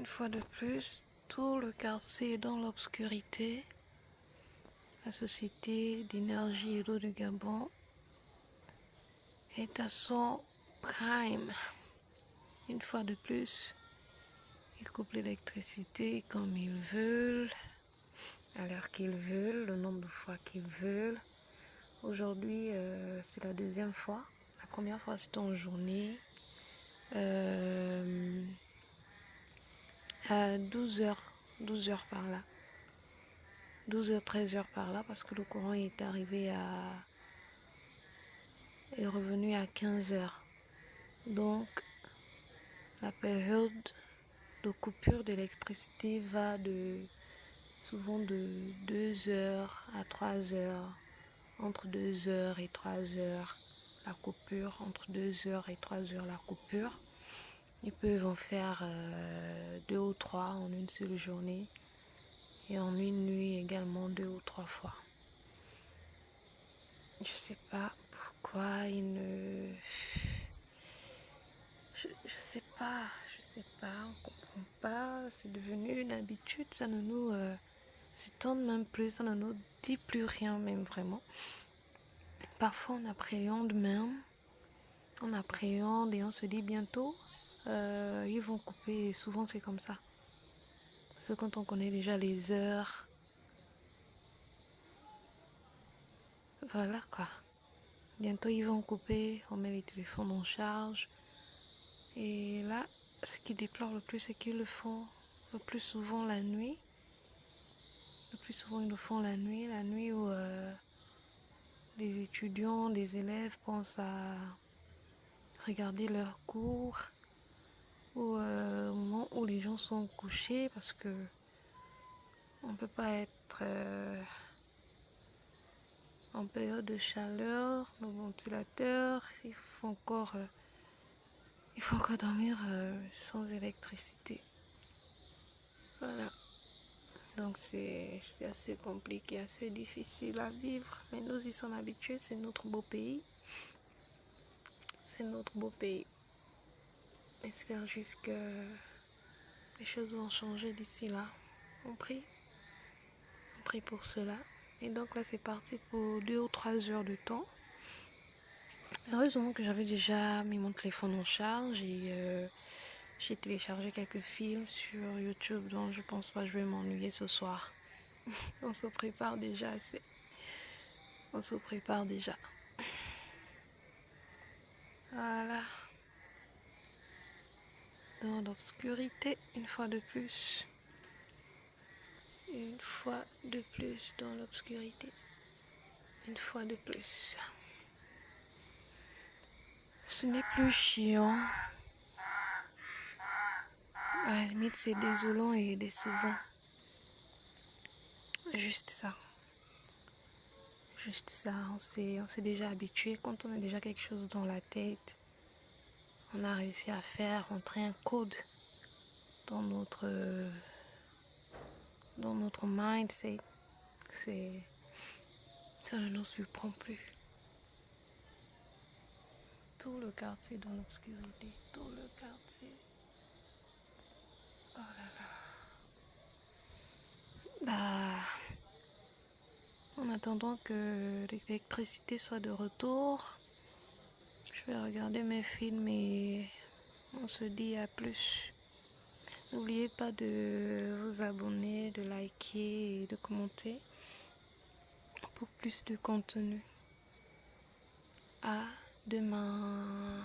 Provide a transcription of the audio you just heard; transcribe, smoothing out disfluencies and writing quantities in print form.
Une fois de plus, tout le quartier est dans l'obscurité. La Société d'énergie et d'eau du Gabon est à son prime. Une fois de plus, ils coupent l'électricité comme ils veulent, à l'heure qu'ils veulent, le nombre de fois qu'ils veulent. Aujourd'hui, c'est la deuxième fois. La première fois, c'était en journée. À 12h par là. 12h, 13h par là, parce que le courant est revenu à 15h. Donc, la période de coupure d'électricité va souvent de 2h à 3h, entre 2h et 3h la coupure, entre 2h et 3h la coupure. Ils peuvent en faire 2 ou 3 en une seule journée et en une nuit également 2 ou 3 fois. Je sais pas pourquoi ils ne... Je sais pas, on comprend pas, c'est devenu une habitude, ça ne nous s'étonne même plus, ça ne nous dit plus rien même vraiment. Parfois on appréhende et on se dit bientôt ils vont couper, et souvent c'est comme ça. Parce que quand on connaît déjà les heures, voilà quoi. Bientôt ils vont couper, on met les téléphones en charge. Et là, ce qui déplore le plus, c'est qu'ils le font le plus souvent la nuit. Le plus souvent ils le font la nuit où les étudiants, les élèves pensent à regarder leurs cours, ou au moment où les gens sont couchés, parce que on ne peut pas être en période de chaleur, nos ventilateurs, il faut encore dormir sans électricité. Voilà. Donc c'est assez compliqué, assez difficile à vivre. Mais nous y sommes habitués, c'est notre beau pays. C'est notre beau pays. J'espère juste que les choses vont changer d'ici là. On prie pour cela. Et donc là c'est parti pour 2 ou 3 heures de temps. Heureusement que j'avais déjà mis mon téléphone en charge et j'ai téléchargé quelques films sur YouTube, donc je pense pas que je vais m'ennuyer ce soir. On se prépare déjà assez. On se prépare déjà. Voilà. Dans l'obscurité, une fois de plus. Une fois de plus dans l'obscurité. Une fois de plus. Ce n'est plus chiant. À la limite, c'est désolant et décevant. Juste ça. Juste ça. On s'est déjà habitué. Quand on a déjà quelque chose dans la tête, on a réussi à faire rentrer un code dans notre mindset. Ça ne nous surprend plus. Tout le quartier dans l'obscurité. Tout le quartier. Oh là là. En attendant que l'électricité soit de retour, je vais regarder mes films et on se dit à plus. N'oubliez pas de vous abonner, de liker et de commenter pour plus de contenu. À demain.